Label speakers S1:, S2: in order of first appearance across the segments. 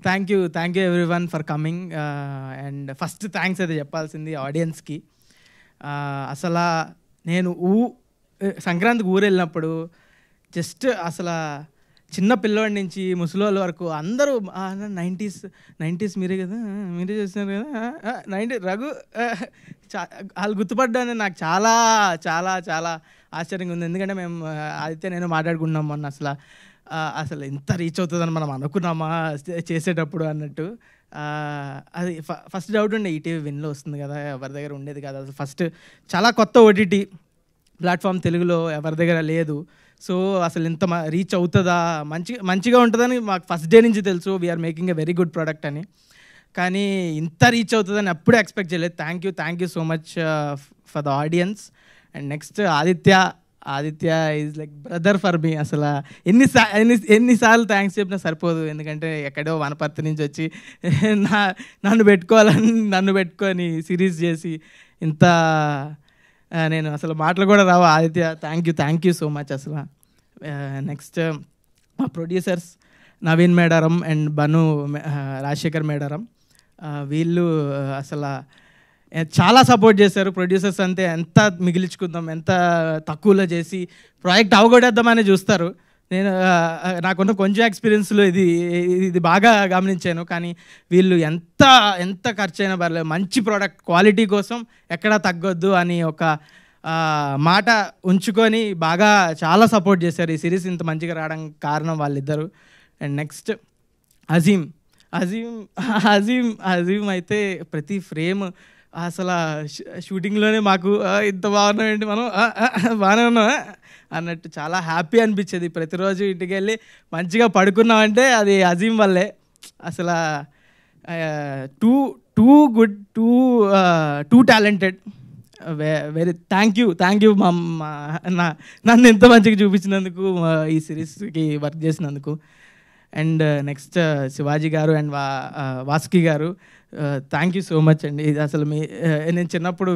S1: Thank you everyone for coming. And first thanks అయితే చెప్పాల్సింది ఆడియన్స్కి. అసలు నేను సంక్రాంతికి ఊరు వెళ్ళినప్పుడు జస్ట్ అసలు చిన్న పిల్లవాడి నుంచి ముసలోళ్ళ వరకు అందరూ 90s మీరే కదా, మీరే చేస్తున్నారు కదా, 90 రఘు వాళ్ళు గుర్తుపడ్డాను. నాకు చాలా చాలా చాలా ఆశ్చర్యంగా ఉంది. ఎందుకంటే మేము ఆదిత్య నేను మాట్లాడుకున్నాం మొన్న. అసలు ఎంత రీచ్ అవుతుందని మనం అనుకున్నామా చేసేటప్పుడు అన్నట్టు. అది ఫస్ట్ డౌట్ ఉండే, ఈటీవీ విన్లో వస్తుంది కదా, ఎవరి దగ్గర ఉండేది కదా. అసలు ఫస్ట్ చాలా కొత్త ఓటీటీ ప్లాట్ఫామ్ తెలుగులో ఎవరి దగ్గర లేదు. సో అసలు ఇంత రీచ్ అవుతుందా, మంచిగా ఉంటుందని మాకు ఫస్ట్ డే నుంచి తెలుసు. We're making a very good product అని. కానీ ఇంత రీచ్ అవుతుందని అప్పుడే ఎక్స్పెక్ట్ చేయలేదు. Thank you so much for the audience. And next Aditya is like brother for me. అసలు ఎన్నిసార్లు థ్యాంక్స్ చెప్పినా సరిపోదు. ఎందుకంటే ఎక్కడో వనపర్తి నుంచి వచ్చి నన్ను పెట్టుకొని సిరీస్ చేసి ఇంత నేను అసలు మాటలు కూడా రావు. Aditya thank you so much అసలు. నెక్స్ట్ మా ప్రొడ్యూసర్స్ నవీన్ మేడారం అండ్ బను రాజశేఖర్ మేడారం, వీళ్ళు అసలు చాలా సపోర్ట్ చేశారు. ప్రొడ్యూసర్స్ అంతే, ఎంత మిగిలించుకుందాం, ఎంత తక్కువలో చేసి ప్రాజెక్ట్ అవగొడేద్దామని చూస్తారు. నాకున్న కొంచెం ఎక్స్పీరియన్స్లో ఇది బాగా గమనించాను. కానీ వీళ్ళు ఎంత ఖర్చు అయినా పర్లేదు, మంచి ప్రోడక్ట్ క్వాలిటీ కోసం ఎక్కడా తగ్గొద్దు అని ఒక మాట ఉంచుకొని బాగా చాలా సపోర్ట్ చేశారు. ఈ సిరీస్ ఇంత మంచిగా రావడానికి కారణం వాళ్ళిద్దరు. అండ్ నెక్స్ట్ అజీమ్ అయితే ప్రతి ఫ్రేమ్ అసలు షూటింగ్లోనే మాకు ఇంత బాగున్నామండి, మనం బాగానే ఉన్నాం అన్నట్టు చాలా హ్యాపీ అనిపించేది. ప్రతిరోజు ఇంటికి వెళ్ళి మంచిగా పడుకున్నామంటే అది అజీమ్ వల్లే. అసలు good two talented. Very thank you నన్ను ఎంత మంచిగా చూపించినందుకు, ఈ సిరీస్కి వర్క్ చేసినందుకు. అండ్ నెక్స్ట్ శివాజీ గారు అండ్ వాసుకి గారు, థ్యాంక్ యూ సో మచ్ అండి. ఇది అసలు నేను చిన్నప్పుడు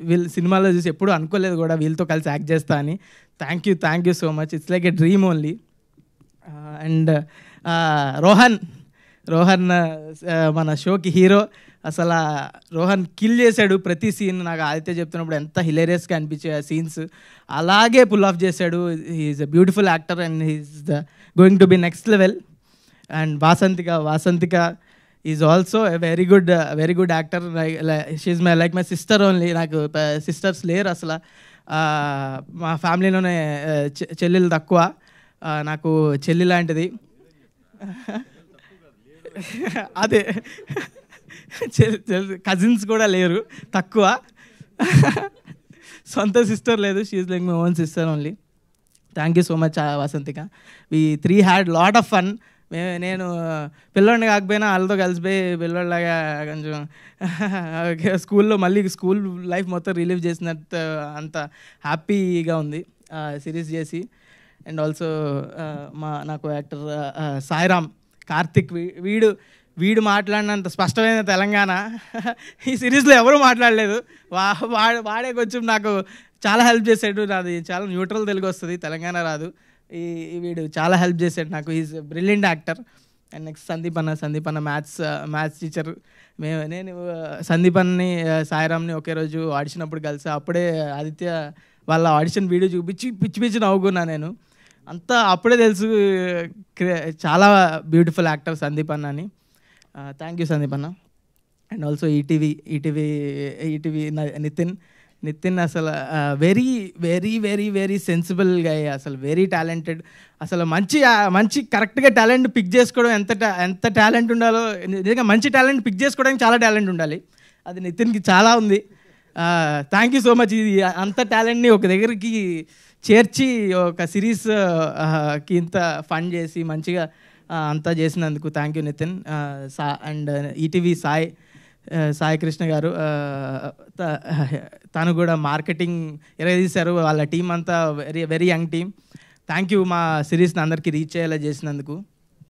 S1: వీళ్ళు సినిమాలో చూసి ఎప్పుడు అనుకోలేదు కూడా వీళ్ళతో కలిసి యాక్ట్ చేస్తా అని. Thank you so much. It's like a dream only. And Rohan మన షోకి హీరో. అసలు రోహన్ కిల్ చేశాడు ప్రతి సీన్. నాకు ఆదిత్య చెప్తున్నప్పుడు ఎంత హిలేరియస్గా అనిపించే ఆ సీన్స్ అలాగే పుల్ ఆఫ్ చేశాడు. He's a beautiful actor and he's going to be next level. And Vasanthika is also a very good actor. She's like my sister only. నాకు సిస్టర్స్ లేరు అసలు. మా ఫ్యామిలీలోనే చెల్లెలు తక్కువ, నాకు చెల్లి లాంటిది. అదే కజిన్స్ కూడా లేరు, తక్కువ. సొంత సిస్టర్ లేదు. She's like my own sister only. Thank you so much Vasanthika. We 3 had lot of fun. నేను పిల్లోడిని కాకపోయినా వాళ్ళతో కలిసిపోయి పిల్లోడిలాగా కొంచెం స్కూల్లో మళ్ళీ స్కూల్ లైఫ్ మొత్తం రిలీవ్ చేసినట్టు అంత హ్యాపీగా ఉంది సిరీస్ చేసి. అండ్ ఆల్సో నాకు యాక్టర్ సాయిరామ్ కార్తిక్, వీడు మాట్లాడినంత స్పష్టమైన తెలంగాణ ఈ సిరీస్లో ఎవరు మాట్లాడలేదు. వాడే కొంచెం నాకు చాలా హెల్ప్ చేశాడు. నాది చాలా న్యూట్రల్ తెలుగు వస్తుంది, తెలంగాణ రాదు. వీడు చాలా హెల్ప్ చేశాడు నాకు. Is brilliant actor. And next Sandeep అన్న మ్యాథ్స్ టీచర్. నేను సందీపన్ని సాయిరామ్ని ఒకే రోజు ఆడిషన్ అప్పుడు కలిసా. అప్పుడే ఆదిత్య వాళ్ళ ఆడిషన్ వీడియో చూపించి పిచ్చి నవ్వుకున్నా నేను. అంతా అప్పుడే తెలుసు చాలా బ్యూటిఫుల్ యాక్టర్ సందీప్ అన్న అని. థ్యాంక్ యూ సందీప్ అన్న. అండ్ ఆల్సో ఈటీవీ నితిన్ అసలు very very very very sensible గా, అసలు వెరీ టాలెంటెడ్. అసలు మంచి కరెక్ట్గా టాలెంట్ పిక్ చేసుకోవడం ఎంత టాలెంట్ ఉండాలో, నిజంగా మంచి టాలెంట్ పిక్ చేసుకోవడానికి చాలా టాలెంట్ ఉండాలి. అది నితిన్కి చాలా ఉంది. Thank you so much. ఇది అంత టాలెంట్ని ఒక దగ్గరికి చేర్చి ఒక సిరీస్కి ఇంత ఫండ్ చేసి మంచిగా అంతా చేసినందుకు thank you Nithin. And ETV Sai Krishna గారు, తను కూడా మార్కెటింగ్ తీశారు. వాళ్ళ టీం అంతా very young team. Thank you మా సిరీస్ని అందరికీ రీచ్ అయ్యేలా చేసినందుకు.